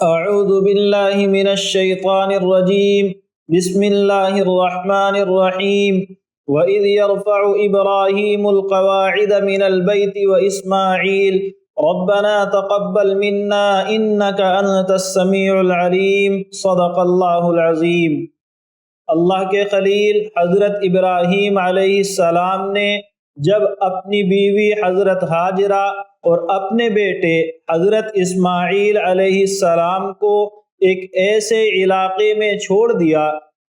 اعوذ باللہ من الشیطان الرجیم بسم اللہ الرحمن الرحیم وَإِذْ يَرْفَعُ إِبْرَاهِيمُ الْقَوَاعِدَ مِنَ الْبَيْتِ وَإِسْمَاعِيلُ رَبَّنَا تَقَبَّلْ مِنَّا إِنَّكَ أَنْتَ السَّمِيعُ الْعَلِيمُ صدق اللہ العظیم۔ اللہ کے خلیل حضرت ابراہیم علیہ السلام نے جب اپنی بیوی حضرت ہاجرہ اور اپنے بیٹے حضرت اسماعیل علیہ السلام کو ایک ایسے علاقے میں چھوڑ دیا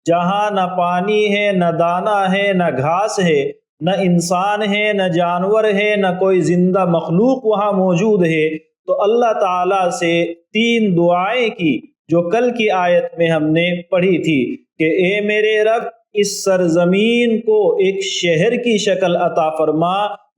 جہاں نہ پانی ہے، نہ دانہ ہے، نہ گھاس ہے، نہ انسان ہے، نہ جانور ہے، نہ کوئی زندہ مخلوق وہاں موجود ہے، تو اللہ تعالیٰ سے 3 دعائیں کی جو کل کی آیت میں ہم نے پڑھی تھی کہ اے میرے رب، اس سرزمین کو ایک شہر کی شکل عطا فرما،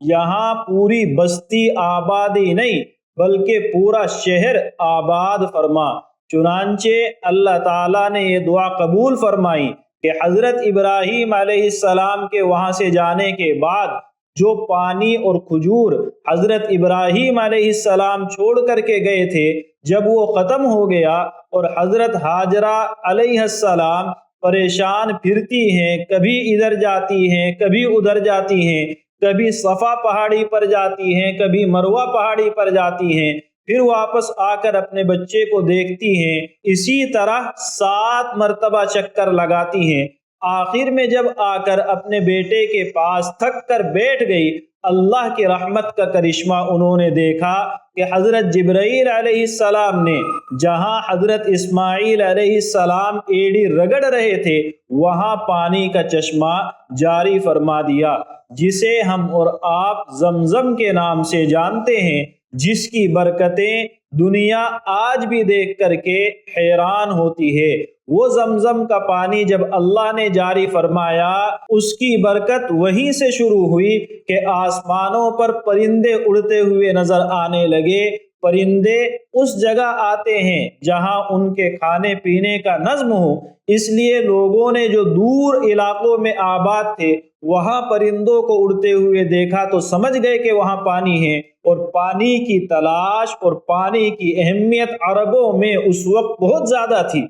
یہاں پوری بستی آبادی نہیں بلکہ پورا شہر آباد فرما۔ چنانچہ اللہ تعالیٰ نے یہ دعا قبول فرمائی کہ حضرت ابراہیم علیہ السلام کے وہاں سے جانے کے بعد جو پانی اور کھجور حضرت ابراہیم علیہ السلام چھوڑ کر کے گئے تھے، جب وہ ختم ہو گیا اور حضرت ہاجرہ علیہ السلام پریشان پھرتی ہیں، کبھی ادھر جاتی ہیں، کبھی ادھر جاتی ہیں، کبھی صفا پہاڑی پر جاتی ہیں، کبھی مروہ پہاڑی پر جاتی ہیں، پھر واپس آ کر اپنے بچے کو دیکھتی ہیں، اسی طرح 7 مرتبہ چکر لگاتی ہیں۔ آخر میں جب آ کر اپنے بیٹے کے پاس تھک کر بیٹھ گئی، اللہ کی رحمت کا کرشمہ انہوں نے دیکھا کہ حضرت جبرائیل علیہ السلام نے جہاں حضرت اسماعیل علیہ السلام ایڑی رگڑ رہے تھے وہاں پانی کا چشمہ جاری فرما دیا، جسے ہم اور آپ زمزم کے نام سے جانتے ہیں، جس کی برکتیں دنیا آج بھی دیکھ کر کے حیران ہوتی ہے۔ وہ زمزم کا پانی جب اللہ نے جاری فرمایا، اس کی برکت وہیں سے شروع ہوئی کہ آسمانوں پر پرندے اڑتے ہوئے نظر آنے لگے۔ پرندے اس جگہ آتے ہیں جہاں ان کے کھانے پینے کا نظم ہو، اس لیے لوگوں نے جو دور علاقوں میں آباد تھے وہاں پرندوں کو اڑتے ہوئے دیکھا تو سمجھ گئے کہ وہاں پانی ہے، اور پانی کی تلاش اور پانی کی اہمیت عربوں میں اس وقت بہت زیادہ تھی،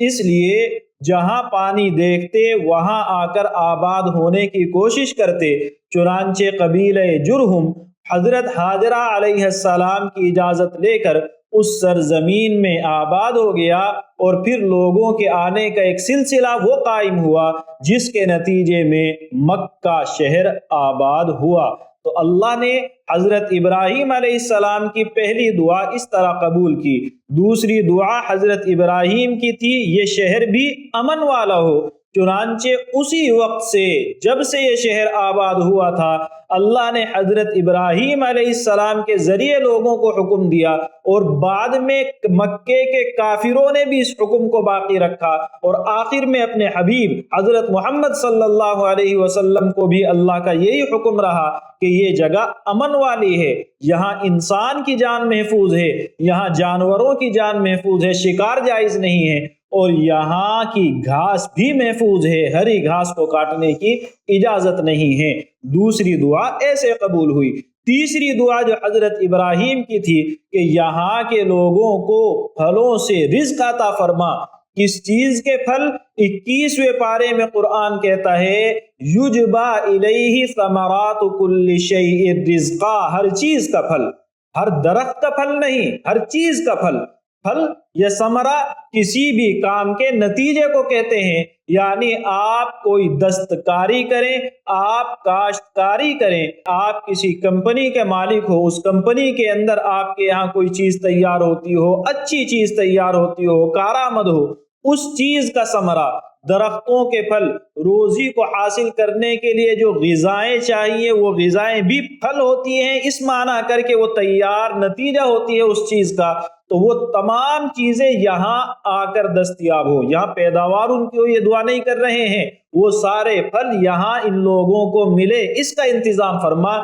اس لیے جہاں پانی دیکھتے وہاں آ کر آباد ہونے کی کوشش کرتے۔ چنانچہ قبیلہ جرہم حضرت ہاجرہ علیہ السلام کی اجازت لے کر اس سرزمین میں آباد ہو گیا، اور پھر لوگوں کے آنے کا ایک سلسلہ وہ قائم ہوا جس کے نتیجے میں مکہ شہر آباد ہوا۔ تو اللہ نے حضرت ابراہیم علیہ السلام کی پہلی دعا اس طرح قبول کی۔ دوسری دعا حضرت ابراہیم کی تھی یہ شہر بھی امن والا ہو۔ چنانچہ اسی وقت سے جب سے یہ شہر آباد ہوا تھا، اللہ نے حضرت ابراہیم علیہ السلام کے ذریعے لوگوں کو حکم دیا، اور بعد میں مکے کے کافروں نے بھی اس حکم کو باقی رکھا، اور آخر میں اپنے حبیب حضرت محمد صلی اللہ علیہ وسلم کو بھی اللہ کا یہی حکم رہا کہ یہ جگہ امن والی ہے، یہاں انسان کی جان محفوظ ہے، یہاں جانوروں کی جان محفوظ ہے، شکار جائز نہیں ہے، اور یہاں کی گھاس بھی محفوظ ہے، ہری گھاس کو کاٹنے کی اجازت نہیں ہے۔ دوسری دعا ایسے قبول ہوئی۔ تیسری دعا جو حضرت ابراہیم کی تھی کہ یہاں کے لوگوں کو پھلوں سے رزق عطا فرما۔ کس چیز کے پھل؟ 21ویں پارے میں قرآن کہتا ہے یجبا الیہ ثمرات کل شیء رزقا، ہر چیز کا پھل، ہر درخت کا پھل نہیں، ہر چیز کا پھل۔ پھل یا ثمرہ کسی بھی کام کے نتیجے کو کہتے ہیں، یعنی آپ کوئی دستکاری کریں، آپ کاشتکاری کریں، آپ کسی کمپنی کے مالک ہو، اس کمپنی کے اندر آپ کے یہاں کوئی چیز تیار ہوتی ہو، اچھی چیز تیار ہوتی ہو، کارآمد ہو، اس چیز کا ثمرہ، درختوں کے پھل، روزی کو حاصل کرنے کے لیے جو غذائیں چاہیے وہ غذائیں بھی پھل ہوتی ہیں، اس معنی کر کے وہ تیار نتیجہ ہوتی ہے اس چیز کا۔ تو وہ تمام چیزیں یہاں آ کر دستیاب ہو، یہاں پیداوار ان کی یہ دعا نہیں کر رہے ہیں، وہ سارے پھل یہاں ان لوگوں کو ملے، اس کا انتظام فرما۔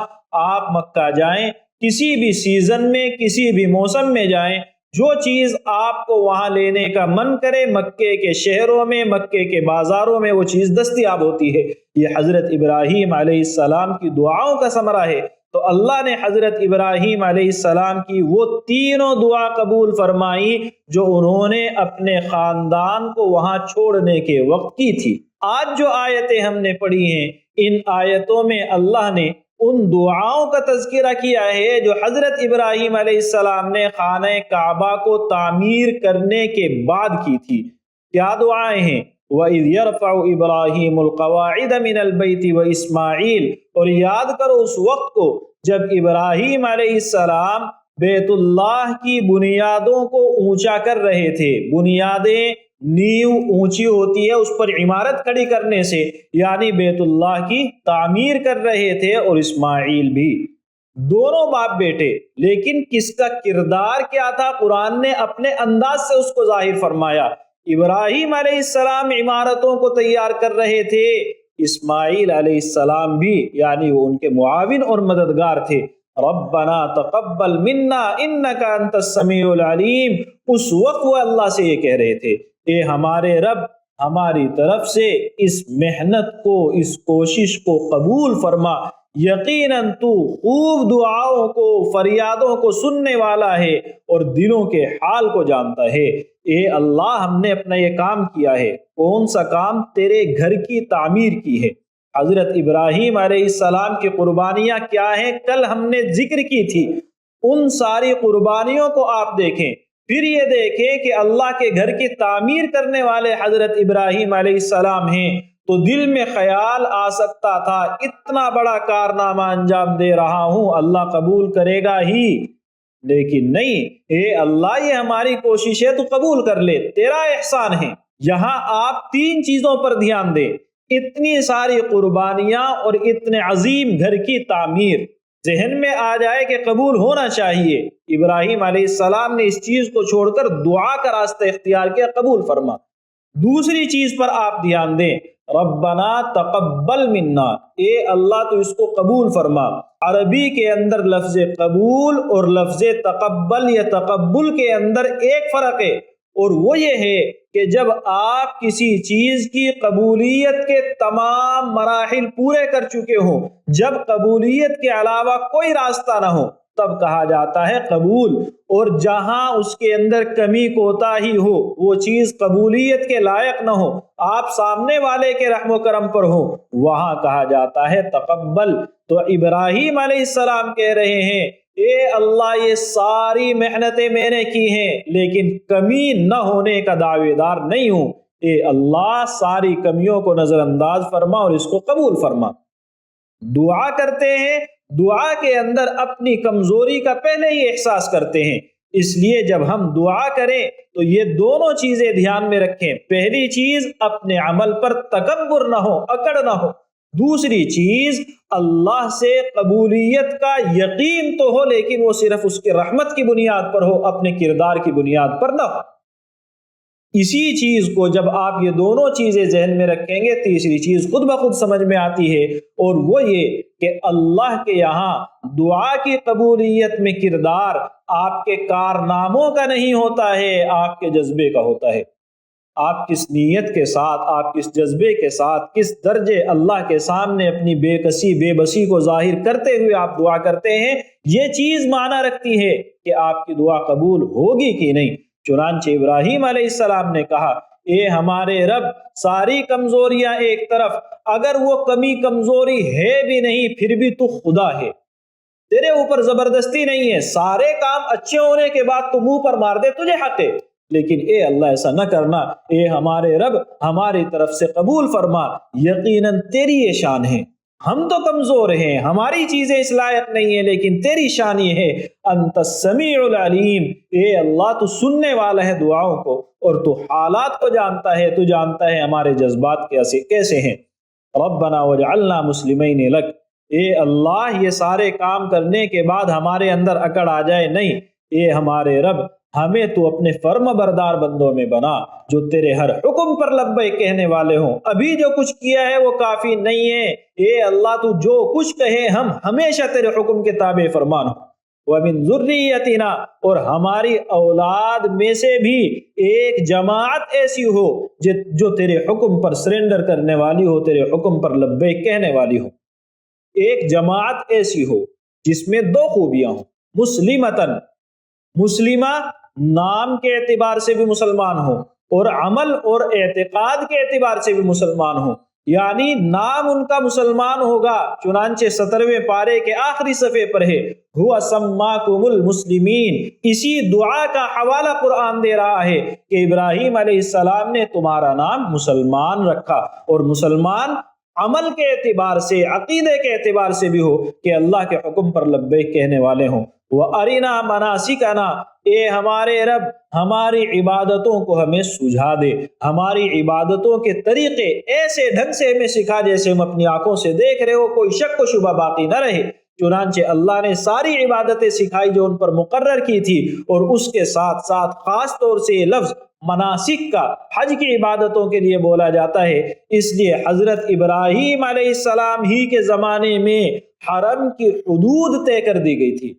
آپ مکہ جائیں، کسی بھی سیزن میں کسی بھی موسم میں جائیں، جو چیز آپ کو وہاں لینے کا من کرے مکے کے شہروں میں، مکے کے بازاروں میں وہ چیز دستیاب ہوتی ہے۔ یہ حضرت ابراہیم علیہ السلام کی دعاؤں کا ثمرہ ہے۔ تو اللہ نے حضرت ابراہیم علیہ السلام کی وہ تینوں دعا قبول فرمائی جو انہوں نے اپنے خاندان کو وہاں چھوڑنے کے وقت کی تھی۔ آج جو آیتیں ہم نے پڑھی ہیں، ان آیتوں میں اللہ نے ان دعاؤں کا تذکرہ کیا ہے جو حضرت ابراہیم علیہ السلام نے خانہ کعبہ کو تعمیر کرنے کے بعد کی تھی۔ کیا دعائیں ہیں؟ وَإِذْ يَرْفَعُ إِبْرَاهِيمُ الْقَوَاعِدَ مِنَ الْبَيْتِ وَإِسْمَاعِيلُ، اور یاد کرو اس وقت کو جب ابراہیم علیہ السلام بیت اللہ کی بنیادوں کو اونچا کر رہے تھے۔ بنیادیں نیو اونچی ہوتی ہے اس پر عمارت کھڑی کرنے سے، یعنی بیت اللہ کی تعمیر کر رہے تھے، اور اسماعیل بھی، دونوں باپ بیٹے۔ لیکن کس کا کردار کیا تھا؟ قرآن نے اپنے انداز سے اس کو ظاہر فرمایا۔ ابراہیم علیہ السلام عمارتوں کو تیار کر رہے تھے، اسماعیل علیہ السلام بھی، یعنی وہ ان کے معاون اور مددگار تھے۔ ربنا تقبل منا انک انت السمیع العلیم، اس وقت وہ اللہ سے یہ کہہ رہے تھے، اے ہمارے رب، ہماری طرف سے اس محنت کو، اس کوشش کو قبول فرما، یقیناً تو خوب دعاؤں کو، فریادوں کو سننے والا ہے اور دلوں کے حال کو جانتا ہے۔ اے اللہ، ہم نے اپنا یہ کام کیا ہے۔ کون سا کام؟ تیرے گھر کی تعمیر کی ہے۔ حضرت ابراہیم علیہ السلام کی قربانیاں کیا ہیں؟ کل ہم نے ذکر کی تھی۔ ان ساری قربانیوں کو آپ دیکھیں، پھر یہ دیکھیں کہ اللہ کے گھر کی تعمیر کرنے والے حضرت ابراہیم علیہ السلام ہیں، تو دل میں خیال آ سکتا تھا اتنا بڑا کارنامہ انجام دے رہا ہوں، اللہ قبول کرے گا ہی، لیکن نہیں، اے اللہ یہ ہماری کوشش ہے، تو قبول کر لے، تیرا احسان ہے۔ یہاں آپ تین چیزوں پر دھیان دیں، اتنی ساری قربانیاں اور اتنے عظیم گھر کی تعمیر، ذہن میں آ جائے کہ قبول ہونا چاہیے۔ ابراہیم علیہ السلام نے اس چیز کو چھوڑ کر دعا کا راستہ اختیار کیا، قبول فرما۔ دوسری چیز پر آپ دھیان دیں، ربنا تقبل منا، اے اللہ تو اس کو قبول فرما۔ عربی کے اندر لفظ قبول اور لفظ تقبل یا تقبل کے اندر ایک فرق ہے، اور وہ یہ ہے کہ جب آپ کسی چیز کی قبولیت کے تمام مراحل پورے کر چکے ہوں، جب قبولیت کے علاوہ کوئی راستہ نہ ہو، تب کہا جاتا ہے قبول، اور جہاں اس کے اندر کمی کوتاہی ہو، وہ چیز قبولیت کے لائق نہ ہو، آپ سامنے والے کے رحم و کرم پر ہو، وہاں کہا جاتا ہے تقبل۔ تو ابراہیم علیہ السلام کہہ رہے ہیں، اے اللہ یہ ساری محنتیں میں نے کی ہیں، لیکن کمی نہ ہونے کا دعوے دار نہیں ہوں، اے اللہ ساری کمیوں کو نظر انداز فرما اور اس کو قبول فرما۔ دعا کرتے ہیں، دعا کے اندر اپنی کمزوری کا پہلے ہی احساس کرتے ہیں، اس لیے جب ہم دعا کریں تو یہ دونوں چیزیں دھیان میں رکھیں۔ پہلی چیز، اپنے عمل پر تکبر نہ ہو، اکڑ نہ ہو۔ دوسری چیز، اللہ سے قبولیت کا یقین تو ہو، لیکن وہ صرف اس کی رحمت کی بنیاد پر ہو، اپنے کردار کی بنیاد پر نہ ہو۔ اسی چیز کو جب آپ یہ دونوں چیزیں ذہن میں رکھیں گے، تیسری چیز خود بخود سمجھ میں آتی ہے، اور وہ یہ کہ اللہ کے یہاں دعا کی قبولیت میں کردار آپ کے کارناموں کا نہیں ہوتا ہے، آپ کے جذبے کا ہوتا ہے۔ آپ کس نیت کے ساتھ، آپ کس جذبے کے ساتھ، کس درجے اللہ کے سامنے اپنی بے کسی بے بسی کو ظاہر کرتے ہوئے آپ دعا کرتے ہیں، یہ چیز معنی رکھتی ہے کہ آپ کی دعا قبول ہوگی کہ نہیں۔ چنانچہ ابراہیم علیہ السلام نے کہا، اے ہمارے رب، ساری کمزوریاں ایک طرف، اگر وہ کمی کمزوری ہے بھی نہیں، پھر بھی تو خدا ہے، تیرے اوپر زبردستی نہیں ہے، سارے کام اچھے ہونے کے بعد تو منہ پر مار دے، تجھے حق ہے، لیکن اے اللہ ایسا نہ کرنا، اے ہمارے رب ہماری طرف سے قبول فرما، یقیناً تیری یہ شان ہے، ہم تو کمزور ہیں، ہماری چیزیں اس لائق نہیں ہیں، لیکن تیری شان یہ ہے، انت السمیع العلیم، اے اللہ تو سننے والا ہے دعاؤں کو، اور تو حالات کو جانتا ہے، تو جانتا ہے ہمارے جذبات کیسے ہیں۔ ربنا وجعلنا مسلمین لک، اے اللہ یہ سارے کام کرنے کے بعد ہمارے اندر اکڑ آ جائے نہیں، اے ہمارے رب ہمیں تو اپنے فرم بردار بندوں میں بنا، جو تیرے ہر حکم پر لبیک کہنے والے ہوں۔ ابھی جو کچھ کیا ہے وہ کافی نہیں ہے، اے اللہ تو جو کچھ کہے ہم ہمیشہ تیرے حکم کے تابع فرمان ہوں۔ وَمِن ذُرِّيَّتِنَا، اور ہماری اولاد میں سے بھی ایک جماعت ایسی ہو جو تیرے حکم پر سرنڈر کرنے والی ہو، تیرے حکم پر لبیک کہنے والی ہو، ایک جماعت ایسی ہو۔ جس میں دو خوبیاں ہوں. مسلمتن، مسلمہ نام کے اعتبار سے بھی مسلمان ہو اور عمل اور اعتقاد کے اعتبار سے بھی مسلمان ہو. یعنی نام ان کا مسلمان ہوگا، چنانچہ 17ویں پارے کے آخری صفحے پر ہے ہوا سماکم المسلمین. اسی دعا کا حوالہ قرآن دے رہا ہے کہ ابراہیم علیہ السلام نے تمہارا نام مسلمان رکھا. اور مسلمان عمل کے اعتبار سے، عقیدے کے اعتبار سے بھی ہو کہ اللہ کے حکم پر لبیک کہنے والے ہوں. وَأَرِنَا مَنَاسِكَنَا، اے ہمارے رب ہماری عبادتوں کو ہمیں سجھا دے، ہماری عبادتوں کے طریقے ایسے ڈھنگ سے ہمیں سکھا جیسے ہم اپنی آنکھوں سے دیکھ رہے ہو، کوئی شک و شبہ باقی نہ رہے. چنانچہ اللہ نے ساری عبادتیں سکھائی جو ان پر مقرر کی تھی، اور اس کے ساتھ ساتھ خاص طور سے یہ لفظ مناسک کا حج کی عبادتوں کے لیے بولا جاتا ہے. اس لیے حضرت ابراہیم علیہ السلام ہی کے زمانے میں حرم کی حدود طے کر دی گئی تھی.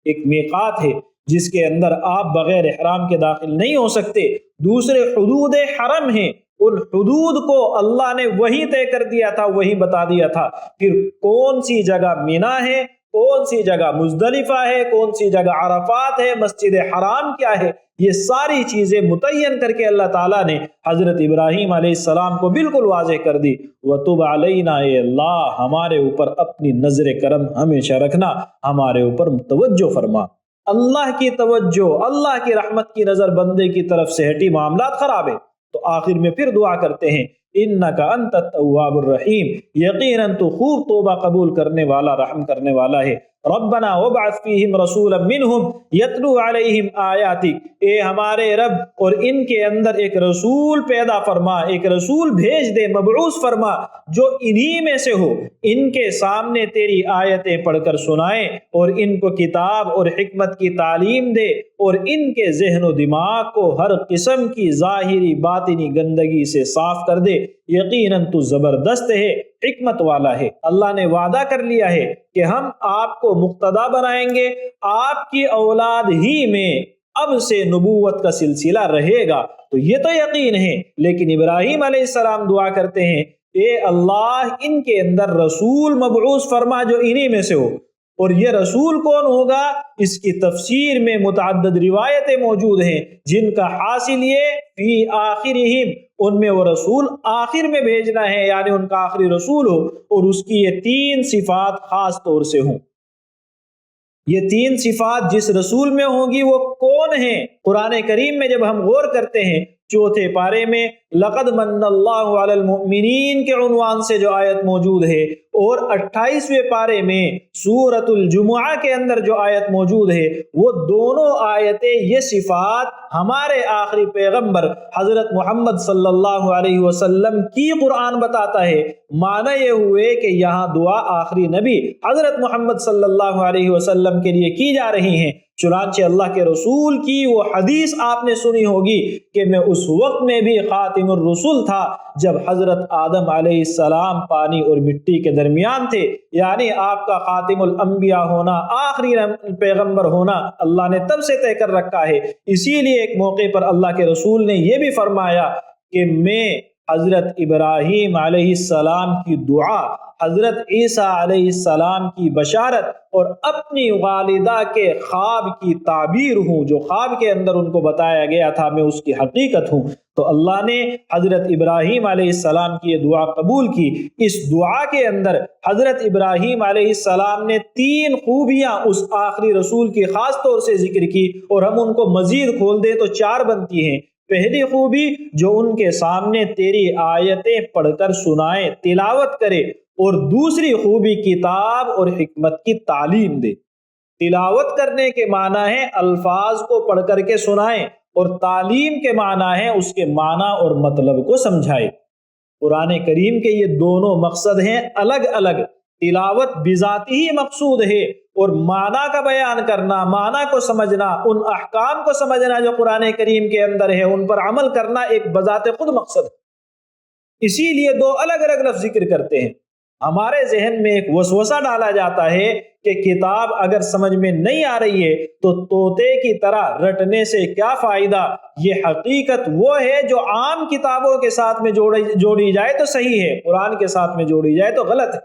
ایک میقات ہے جس کے اندر آپ بغیر احرام کے داخل نہیں ہو سکتے. دوسرے حدود حرم ہیں، ان حدود کو اللہ نے وہی طے کر دیا تھا، وہی بتا دیا تھا. پھر کون سی جگہ مینا ہے، کون سی جگہ مزدلفہ ہے، کون سی جگہ عرفات ہے، مسجد حرام کیا ہے، یہ ساری چیزیں متعین کر کے اللہ تعالیٰ نے حضرت ابراہیم علیہ السلام کو بالکل واضح کر دی. وَتُبْ عَلَيْنَا، اے اللہ ہمارے اوپر اپنی نظر کرم ہمیشہ رکھنا، ہمارے اوپر توجہ فرما. اللہ کی توجہ، اللہ کی رحمت کی نظر بندے کی طرف سے ہٹی، معاملات خراب ہے. تو آخر میں پھر دعا کرتے ہیں انک انت التواب الرحیم، یقیناً تو خوب توبہ قبول کرنے والا، رحم کرنے والا ہے. ربنا وابعث فیہم رسولا منہم یتلو علیہم آیاتک، اے ہمارے رب اور ان کے اندر ایک رسول پیدا فرما، ایک رسول بھیج دے، مبعوث فرما جو انہی میں سے ہو، ان کے سامنے تیری آیتیں پڑھ کر سنائے اور ان کو کتاب اور حکمت کی تعلیم دے، اور ان کے ذہن و دماغ کو ہر قسم کی ظاہری باطنی گندگی سے صاف کر دے. یقیناً تو زبردست ہے، حکمت والا ہے. اللہ نے وعدہ کر لیا ہے کہ ہم آپ کو مقتدا بنائیں گے، آپ کی اولاد ہی میں اب سے نبوت کا سلسلہ رہے گا. تو یہ تو یقین ہے، لیکن ابراہیم علیہ السلام دعا کرتے ہیں اے اللہ ان کے اندر رسول مبعوث فرما جو انہی میں سے ہو. اور یہ رسول کون ہوگا، اس کی تفسیر میں متعدد روایتیں موجود ہیں جن کا حاصل یہ فی آخرہم، ان میں وہ رسول آخر میں بھیجنا ہے، یعنی ان کا آخری رسول ہو، اور اس کی یہ 3 صفات خاص طور سے ہوں. یہ 3 صفات جس رسول میں ہوں گی وہ کون ہیں؟ قرآن کریم میں جب ہم غور کرتے ہیں 4 پارے میں لقد من اللہ علی المؤمنین کے عنوان سے جو آیت موجود ہے، اور 28ویں پارے میں سورۃ الجمعہ کے اندر جو آیت موجود ہے، وہ دونوں آیتیں یہ صفات ہمارے آخری پیغمبر حضرت محمد صلی اللہ علیہ وسلم کی قرآن بتاتا ہے. معنی یہ ہوئے کہ یہاں دعا آخری نبی حضرت محمد صلی اللہ علیہ وسلم کے لیے کی جا رہی ہیں. چنانچہ اللہ کے رسول کی وہ حدیث آپ نے سنی ہوگی کہ میں اس وقت میں بھی خاتم الرسل تھا جب حضرت آدم علیہ السلام پانی اور مٹی کے درمیان تھے. یعنی آپ کا خاتم الانبیاء ہونا، آخری پیغمبر ہونا اللہ نے تب سے طے کر رکھا ہے. اسی لیے ایک موقع پر اللہ کے رسول نے یہ بھی فرمایا کہ میں حضرت ابراہیم علیہ السلام کی دعا، حضرت عیسیٰ علیہ السلام کی بشارت اور اپنی والدہ کے خواب کی تعبیر ہوں، جو خواب کے اندر ان کو بتایا گیا تھا میں اس کی حقیقت ہوں. تو اللہ نے حضرت ابراہیم علیہ السلام کی یہ دعا قبول کی. اس دعا کے اندر حضرت ابراہیم علیہ السلام نے 3 خوبیاں اس آخری رسول کی خاص طور سے ذکر کی، اور ہم ان کو مزید کھول دیں تو 4 بنتی ہیں. پہلی خوبی جو ان کے سامنے تیری آیتیں پڑھ کر سنائے، تلاوت کرے، اور دوسری خوبی کتاب اور حکمت کی تعلیم دے. تلاوت کرنے کے معنی ہے الفاظ کو پڑھ کر کے سنائے، اور تعلیم کے معنی ہے اس کے معنی اور مطلب کو سمجھائے. قرآن کریم کے یہ دونوں مقصد ہیں الگ الگ. تلاوت بذاتی ہی مقصود ہے، اور معنی کا بیان کرنا، معنی کو سمجھنا، ان احکام کو سمجھنا جو قرآن کریم کے اندر ہے، ان پر عمل کرنا ایک بذات خود مقصد ہے. اسی لیے 2 الگ الگ لفظ ذکر کرتے ہیں. ہمارے ذہن میں ایک وسوسہ ڈالا جاتا ہے کہ کتاب اگر سمجھ میں نہیں آ رہی ہے تو طوطے کی طرح رٹنے سے کیا فائدہ. یہ حقیقت وہ ہے جو عام کتابوں کے ساتھ میں جوڑی جائے تو صحیح ہے، قرآن کے ساتھ میں جوڑی جائے تو غلط ہے.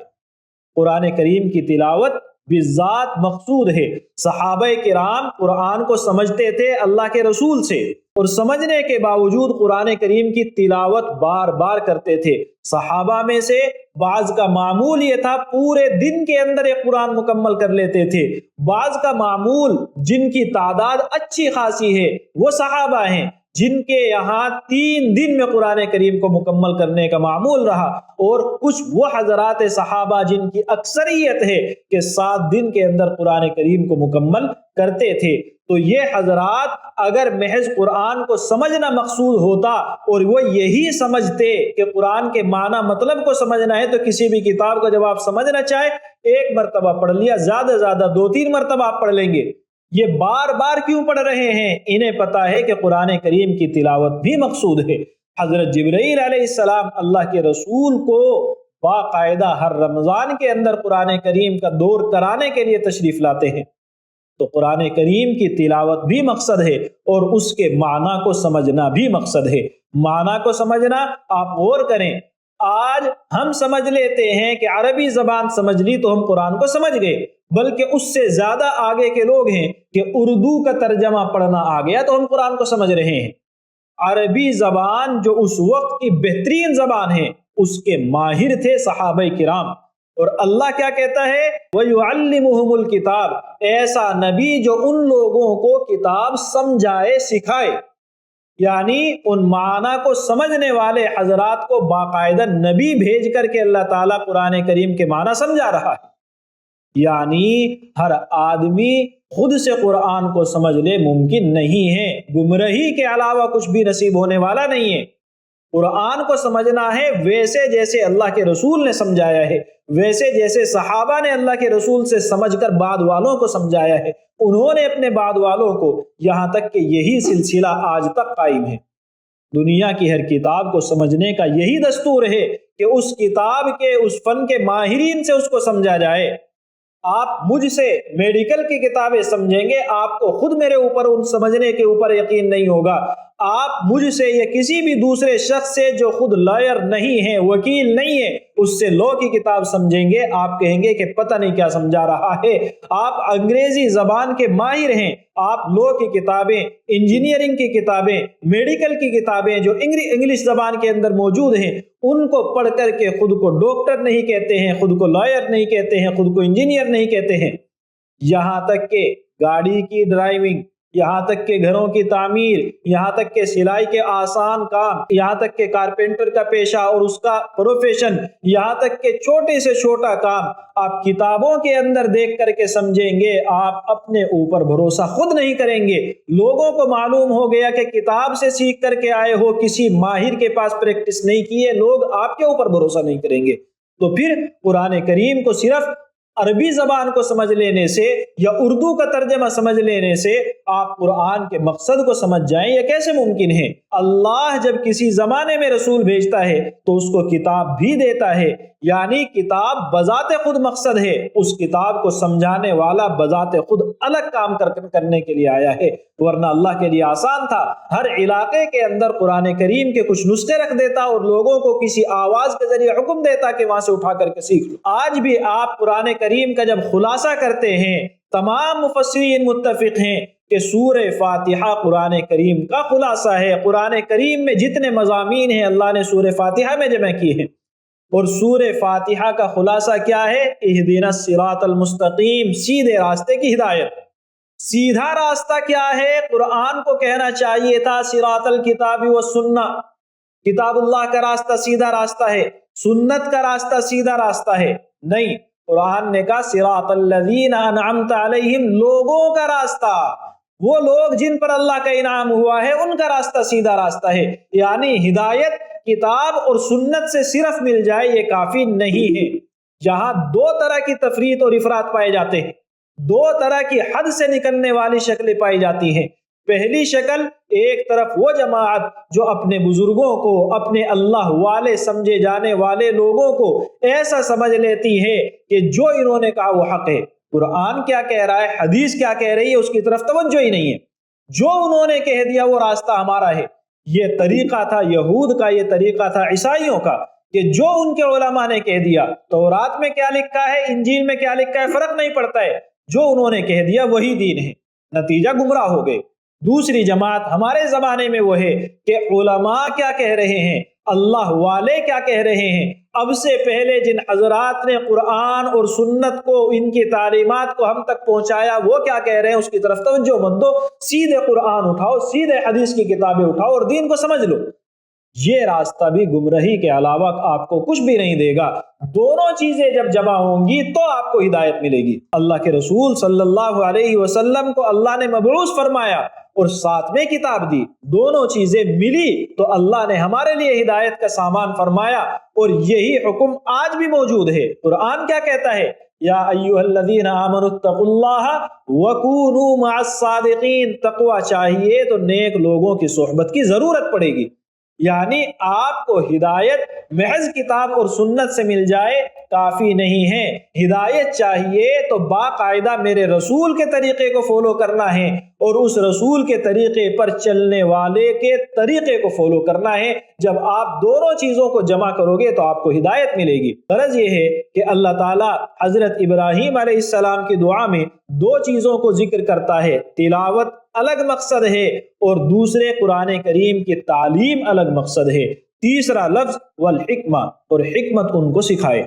قرآن کریم کی تلاوت بالذات مقصود ہے۔ صحابہ کرام قرآن کو سمجھتے تھے اللہ کے رسول سے، اور سمجھنے کے باوجود قرآن کریم کی تلاوت بار بار کرتے تھے۔ صحابہ میں سے بعض کا معمول یہ تھا پورے دن کے اندر ایک قرآن مکمل کر لیتے تھے، بعض کا معمول جن کی تعداد اچھی خاصی ہے وہ صحابہ ہیں جن کے یہاں 3 دن میں قرآن کریم کو مکمل کرنے کا معمول رہا، اور کچھ وہ حضرات صحابہ جن کی اکثریت ہے کہ 7 دن کے اندر قرآن کریم کو مکمل کرتے تھے۔ تو یہ حضرات اگر محض قرآن کو سمجھنا مقصود ہوتا اور وہ یہی سمجھتے کہ قرآن کے معنی مطلب کو سمجھنا ہے، تو کسی بھی کتاب کو جب آپ سمجھنا چاہے 1 مرتبہ پڑھ لیا، زیادہ زیادہ 2-3 مرتبہ آپ پڑھ لیں گے۔ یہ بار بار کیوں پڑھ رہے ہیں؟ انہیں پتا ہے کہ قرآن کریم کی تلاوت بھی مقصود ہے۔ حضرت جبرائیل علیہ السلام اللہ کے رسول کو باقاعدہ ہر رمضان کے اندر قرآن کریم کا دور کرانے کے لیے تشریف لاتے ہیں۔ تو قرآن کریم کی تلاوت بھی مقصد ہے اور اس کے معنی کو سمجھنا بھی مقصد ہے۔ معنی کو سمجھنا، آپ غور کریں، آج ہم سمجھ لیتے ہیں کہ عربی زبان سمجھ لی تو ہم قرآن کو سمجھ گئے، بلکہ اس سے زیادہ آگے کے لوگ ہیں کہ اردو کا ترجمہ پڑھنا آ گیا تو ہم قرآن کو سمجھ رہے ہیں۔ عربی زبان جو اس وقت کی بہترین زبان ہے، اس کے ماہر تھے صحابہ کرام، اور اللہ کیا کہتا ہے؟ وَيُعَلِّمُهُمُ الْكِتَابَ، ایسا نبی جو ان لوگوں کو کتاب سمجھائے سکھائے، یعنی ان معنی کو سمجھنے والے حضرات کو باقاعدہ نبی بھیج کر کے اللہ تعالیٰ قرآن کریم کے معنی سمجھا رہا ہے۔ یعنی ہر آدمی خود سے قرآن کو سمجھ لے ممکن نہیں ہے، گمراہی کے علاوہ کچھ بھی نصیب ہونے والا نہیں ہے۔ قرآن کو سمجھنا ہے ویسے جیسے اللہ کے رسول نے سمجھایا ہے، ویسے جیسے صحابہ نے اللہ کے رسول سے سمجھ کر بعد والوں کو سمجھایا ہے، انہوں نے اپنے بعد والوں کو، یہاں تک کہ یہی سلسلہ آج تک قائم ہے۔ دنیا کی ہر کتاب کو سمجھنے کا یہی دستور ہے کہ اس کتاب کے، اس فن کے ماہرین سے اس کو سمجھا جائے۔ آپ مجھ سے میڈیکل کی کتابیں سمجھیں گے، آپ کو خود میرے اوپر ان سمجھنے کے اوپر یقین نہیں ہوگا۔ آپ مجھ سے یا کسی بھی دوسرے شخص سے جو خود لائر نہیں ہے، وکیل نہیں ہے، اس سے لو کی کتاب سمجھیں گے، آپ کہیں گے کہ پتہ نہیں کیا سمجھا رہا ہے۔ آپ انگریزی زبان کے ماہر ہیں، آپ لو کی کتابیں، انجینئرنگ کی کتابیں، میڈیکل کی کتابیں جو انگلش زبان کے اندر موجود ہیں، ان کو پڑھ کر کے خود کو ڈاکٹر نہیں کہتے ہیں، خود کو لائر نہیں کہتے ہیں، خود کو انجینئر نہیں کہتے ہیں۔ یہاں تک کہ گاڑی کی ڈرائیونگ، یہاں تک کہ گھروں کی تعمیر، یہاں تک کہ سلائی کے آسان کام، یہاں تک کہ کارپینٹر کا پیشہ اور اس کا پروفیشن، یہاں تک کہ چھوٹے سے چھوٹا کام آپ کتابوں کے اندر دیکھ کر کے سمجھیں گے۔ آپ اپنے اوپر بھروسہ خود نہیں کریں گے۔ لوگوں کو معلوم ہو گیا کہ کتاب سے سیکھ کر کے آئے ہو، کسی ماہر کے پاس پریکٹس نہیں کی ہے، لوگ آپ کے اوپر بھروسہ نہیں کریں گے۔ تو پھر قرآن کریم کو صرف عربی زبان کو سمجھ لینے سے یا اردو کا ترجمہ سمجھ لینے سے آپ قرآن کے مقصد کو سمجھ جائیں، یہ کیسے ممکن ہے؟ اللہ جب کسی زمانے میں رسول بھیجتا ہے تو اس کو کتاب بھی دیتا ہے، یعنی کتاب بذات خود مقصد ہے، اس کتاب کو سمجھانے والا بذات خود الگ کام کرنے کے لیے آیا ہے، ورنہ اللہ کے لیے آسان تھا، ہر علاقے کے اندر قرآن کریم کے کچھ نسخے رکھ دیتا اور لوگوں کو کسی آواز کے ذریعے حکم دیتا کہ وہاں سے اٹھا کر کے سیکھ لو۔ آج بھی آپ قرآن کریم کا جب خلاصہ کرتے ہیں، تمام مفسرین متفق ہیں کہ سورہ فاتحہ قرآن کریم کا خلاصہ ہے۔ قرآن کریم میں جتنے مضامین ہیں اللہ نے سورہ فاتحہ میں جمع کیے ہیں، اور سورہ فاتحہ کا خلاصہ کیا ہے؟ اہدنا الصراط المستقیم، سیدھے راستے کی ہدایت۔ سیدھا راستہ کیا ہے؟ قرآن کو کہنا چاہیے تھا صراط الکتاب والسنہ، کتاب اللہ کا راستہ سیدھا راستہ ہے، سنت کا راستہ سیدھا راستہ ہے، نہیں، قرآن نے کہا صراط الذین انعمت علیہم، لوگوں کا راستہ، وہ لوگ جن پر اللہ کا انعام ہوا ہے ان کا راستہ سیدھا راستہ ہے۔ یعنی ہدایت کتاب اور سنت سے صرف مل جائے یہ کافی نہیں ہے۔ جہاں 2 طرح کی تفریط اور افراط پائے جاتے ہیں، 2 طرح کی حد سے نکلنے والی شکلیں پائی جاتی ہیں۔ پہلی شکل، ایک طرف وہ جماعت جو اپنے بزرگوں کو، اپنے اللہ والے سمجھے جانے والے لوگوں کو ایسا سمجھ لیتی ہے کہ جو انہوں نے کہا وہ حق ہے، قرآن کیا کہہ رہا ہے، حدیث کیا کہہ رہی ہے، اس کی طرف توجہ ہی نہیں ہے، جو انہوں نے کہہ دیا وہ راستہ ہمارا ہے۔ یہ طریقہ تھا یہود کا، یہ طریقہ تھا عیسائیوں کا۔ کہ جو ان کے علماء نے کہہ دیا، تورات میں کیا لکھا ہے، انجیل میں کیا لکھا ہے، فرق نہیں پڑتا ہے، جو انہوں نے کہہ دیا وہی دین ہے، نتیجہ گمراہ ہو گئے۔ دوسری جماعت ہمارے زمانے میں وہ ہے کہ علماء کیا کہہ رہے ہیں، اللہ والے کیا کہہ رہے ہیں، اب سے پہلے جن حضرات نے قرآن اور سنت کو، ان کی تعلیمات کو ہم تک پہنچایا، وہ کیا کہہ رہے ہیں اس کی طرف توجہ مت دو، سیدھے قرآن اٹھاؤ، سیدھے حدیث کی کتابیں اٹھاؤ اور دین کو سمجھ لو۔ یہ راستہ بھی گمراہی کے علاوہ آپ کو کچھ بھی نہیں دے گا۔ دونوں چیزیں جب جمع ہوں گی تو آپ کو ہدایت ملے گی۔ اللہ کے رسول صلی اللہ علیہ وسلم کو اللہ نے مبعوث فرمایا اور ساتھ میں کتاب دی، دونوں چیزیں ملی تو اللہ نے ہمارے لیے ہدایت کا سامان فرمایا، اور یہی حکم آج بھی موجود ہے۔ قرآن کیا کہتا ہے، یا ایھا الذین آمنوا اتقوا اللہ وکونوا مع الصادقین، تقوی چاہیے تو نیک لوگوں کی صحبت کی ضرورت پڑے گی۔ یعنی آپ کو ہدایت محض کتاب اور سنت سے مل جائے کافی نہیں ہے، ہدایت چاہیے تو باقاعدہ میرے رسول کے طریقے کو فالو کرنا ہے، اور اس رسول کے طریقے پر چلنے والے کے طریقے کو فالو کرنا ہے۔ جب آپ دونوں چیزوں کو جمع کرو گے تو آپ کو ہدایت ملے گی۔ غرض یہ ہے کہ اللہ تعالیٰ حضرت ابراہیم علیہ السلام کی دعا میں دو چیزوں کو ذکر کرتا ہے، تلاوت الگ مقصد ہے اور دوسرے قرآن کریم کی تعلیم الگ مقصد ہے۔ تیسرا لفظ والحکمہ، اور حکمت ان کو سکھائے۔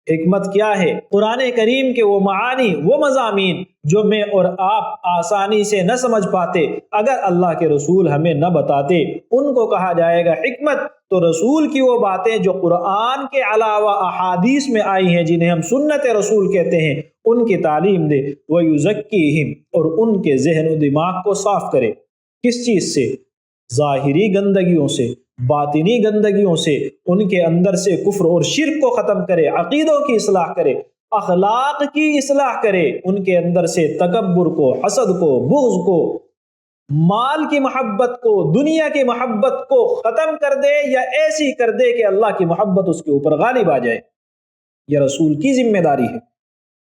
حکمت کیا ہے؟ قرآن کریم کے وہ معانی، وہ مضامین جو میں اور آپ آسانی سے نہ سمجھ پاتے اگر اللہ کے رسول ہمیں نہ بتاتے، ان کو کہا جائے گا حکمت۔ تو رسول کی وہ باتیں جو قرآن کے علاوہ احادیث میں آئی ہیں، جنہیں ہم سنت رسول کہتے ہیں، ان کی تعلیم دے۔ وَيُزَكِّيهِمْ، اور ان کے ذہن و دماغ کو صاف کرے۔ کس چیز سے؟ ظاہری گندگیوں سے، باطنی گندگیوں سے، ان کے اندر سے کفر اور شرک کو ختم کرے، عقیدوں کی اصلاح کرے، اخلاق کی اصلاح کرے، ان کے اندر سے تکبر کو، حسد کو، بغض کو، مال کی محبت کو، دنیا کی محبت کو ختم کر دے، یا ایسی کر دے کہ اللہ کی محبت اس کے اوپر غالب آ جائے۔ یہ رسول کی ذمہ داری ہے۔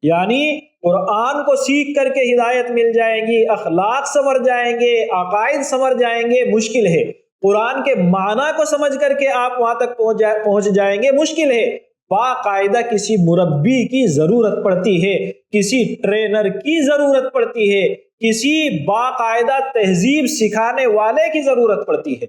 یعنی قرآن کو سیکھ کر کے ہدایت مل جائے گی، اخلاق سنور جائیں گے، عقائد سنور جائیں گے، مشکل ہے۔ قرآن کے معنی کو سمجھ کر کے آپ وہاں تک پہنچ جائیں گے، مشکل ہے۔ باقاعدہ کسی مربی کی ضرورت پڑتی ہے، کسی ٹرینر کی ضرورت پڑتی ہے، کسی باقاعدہ تہذیب سکھانے والے کی ضرورت پڑتی ہے۔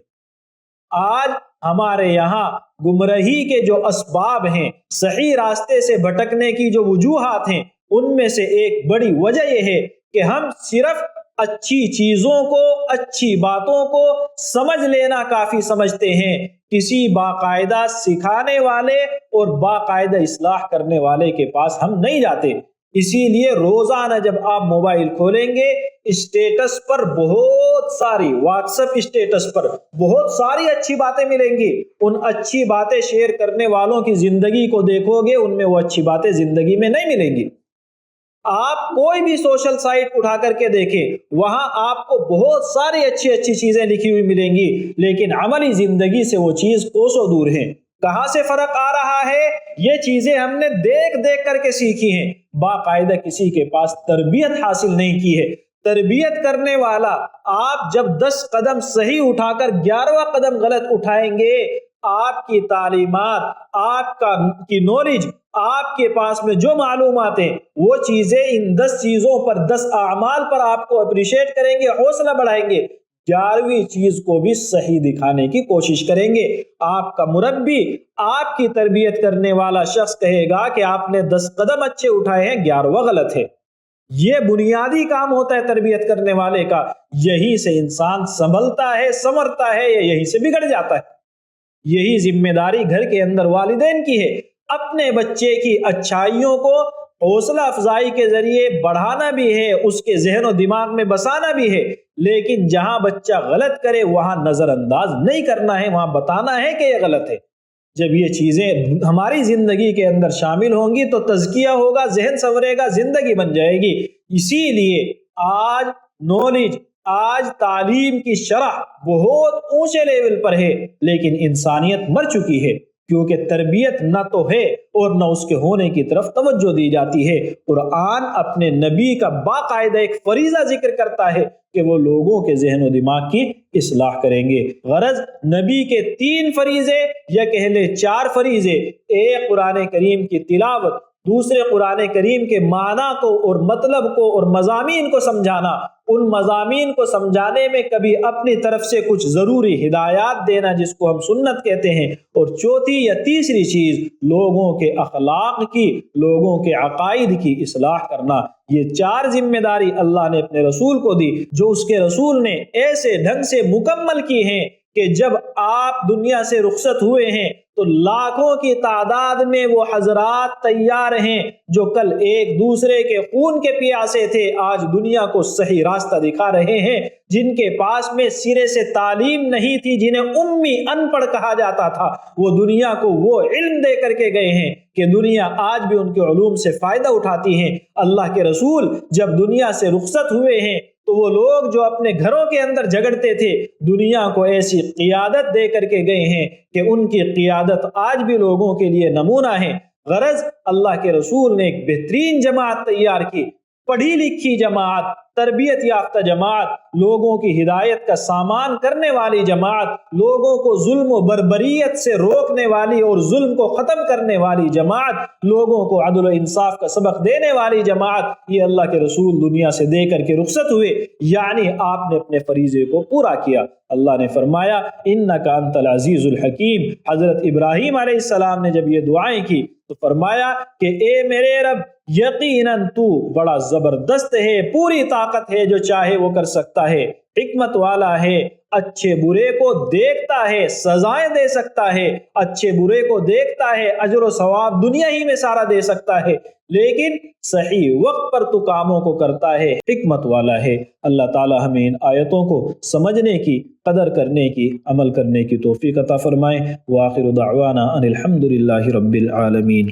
آج ہمارے یہاں گمراہی کے جو اسباب ہیں، صحیح راستے سے بھٹکنے کی جو وجوہات ہیں، ان میں سے ایک بڑی وجہ یہ ہے کہ ہم صرف اچھی چیزوں کو، اچھی باتوں کو سمجھ لینا کافی سمجھتے ہیں، کسی باقاعدہ سکھانے والے اور باقاعدہ اصلاح کرنے والے کے پاس ہم نہیں جاتے۔ اسی لیے روزانہ جب آپ موبائل کھولیں گے، اسٹیٹس پر بہت ساری، واٹس ایپ اسٹیٹس پر بہت ساری اچھی باتیں ملیں گی۔ ان اچھی باتیں شیئر کرنے والوں کی زندگی کو دیکھو گے، ان میں وہ اچھی باتیں زندگی میں نہیں ملیں گی۔ آپ کوئی بھی سوشل سائٹ اٹھا کر کے دیکھیں، وہاں آپ کو بہت ساری اچھی اچھی چیزیں لکھی ہوئی ملیں گی، لیکن عملی زندگی سے وہ چیز کوسوں دور ہے۔ کہاں سے فرق آ رہا ہے؟ یہ چیزیں ہم نے دیکھ دیکھ کر کے سیکھی ہیں، باقاعدہ کسی کے پاس تربیت حاصل نہیں کی ہے۔ تربیت کرنے والا، آپ جب 10 قدم صحیح اٹھا کر 11واں قدم غلط اٹھائیں گے، آپ کی تعلیمات، آپ کی نالج، آپ کے پاس میں جو معلومات ہیں، وہ چیزیں ان 10 چیزوں پر، 10 اعمال پر آپ کو اپریشیٹ کریں گے، حوصلہ بڑھائیں گے۔ 11ویں چیز کو بھی صحیح دکھانے کی کوشش کریں گے۔ آپ کا مربی، آپ کی تربیت کرنے والا شخص کہے گا کہ آپ نے 10 قدم اچھے اٹھائے ہیں، 11واں غلط ہے۔ یہ بنیادی کام ہوتا ہے تربیت کرنے والے کا۔ یہی سے انسان سنبھلتا ہے، سنورتا ہے، یا یہی سے بگڑ جاتا ہے۔ یہی ذمہ داری گھر کے اندر والدین کی ہے، اپنے بچے کی اچھائیوں کو حوصلہ افزائی کے ذریعے بڑھانا بھی ہے، اس کے ذہن و دماغ میں بسانا بھی ہے، لیکن جہاں بچہ غلط کرے وہاں نظر انداز نہیں کرنا ہے، وہاں بتانا ہے کہ یہ غلط ہے۔ جب یہ چیزیں ہماری زندگی کے اندر شامل ہوں گی تو تزکیہ ہوگا، ذہن سنورے گا، زندگی بن جائے گی۔ اسی لیے آج نالج، آج تعلیم کی شرح بہت اونچے لیول پر ہے، لیکن انسانیت مر چکی ہے۔ کیونکہ تربیت نہ تو ہے اور نہ اس کے ہونے کی طرف توجہ دی جاتی ہے۔ قرآن اپنے نبی کا باقاعدہ ایک فریضہ ذکر کرتا ہے کہ وہ لوگوں کے ذہن و دماغ کی اصلاح کریں گے۔ غرض نبی کے 3 فریضے یا کہہ لے 4 فریضے، ایک قرآن کریم کی تلاوت، دوسرے قرآن کریم کے معنی کو اور مطلب کو اور مضامین کو سمجھانا، ان مضامین کو سمجھانے میں کبھی اپنی طرف سے کچھ ضروری ہدایات دینا جس کو ہم سنت کہتے ہیں، اور چوتھی یا تیسری چیز لوگوں کے اخلاق کی، لوگوں کے عقائد کی اصلاح کرنا۔ یہ 4 ذمہ داری اللہ نے اپنے رسول کو دی، جو اس کے رسول نے ایسے ڈھنگ سے مکمل کی ہیں کہ جب آپ دنیا سے رخصت ہوئے ہیں تو لاکھوں کی تعداد میں وہ حضرات تیار ہیں جو کل ایک دوسرے کے خون کے پیاسے تھے، آج دنیا کو صحیح راستہ دکھا رہے ہیں۔ جن کے پاس میں سرے سے تعلیم نہیں تھی، جنہیں امی ان پڑھ کہا جاتا تھا، وہ دنیا کو وہ علم دے کر کے گئے ہیں کہ دنیا آج بھی ان کے علوم سے فائدہ اٹھاتی ہے۔ اللہ کے رسول جب دنیا سے رخصت ہوئے ہیں تو وہ لوگ جو اپنے گھروں کے اندر جھگڑتے تھے، دنیا کو ایسی قیادت دے کر کے گئے ہیں کہ ان کی قیادت آج بھی لوگوں کے لیے نمونہ ہے۔ غرض اللہ کے رسول نے ایک بہترین جماعت تیار کی، پڑھی لکھی جماعت، تربیت یافتہ جماعت، لوگوں کی ہدایت کا سامان کرنے والی جماعت، لوگوں کو ظلم و بربریت سے روکنے والی اور ظلم کو ختم کرنے والی جماعت، لوگوں کو عدل و انصاف کا سبق دینے والی جماعت۔ یہ اللہ کے رسول دنیا سے دے کر کے رخصت ہوئے، یعنی آپ نے اپنے فریضے کو پورا کیا۔ اللہ نے فرمایا انک انت العزیز الحکیم۔ حضرت ابراہیم علیہ السلام نے جب یہ دعائیں کی تو فرمایا کہ اے میرے رب، یقیناً تو بڑا زبردست ہے، پوری طاقت ہے، جو چاہے وہ کر سکتا ہے، حکمت والا ہے، اچھے برے کو دیکھتا ہے، سزائیں دے سکتا ہے، اچھے برے کو دیکھتا ہے، اجر و ثواب دنیا ہی میں سارا دے سکتا ہے، لیکن صحیح وقت پر تو کاموں کو کرتا ہے، حکمت والا ہے۔ اللہ تعالی ہمیں ان آیتوں کو سمجھنے کی، قدر کرنے کی، عمل کرنے کی توفیق عطا فرمائے۔ وآخر دعوانا ان الحمد للہ رب العالمین۔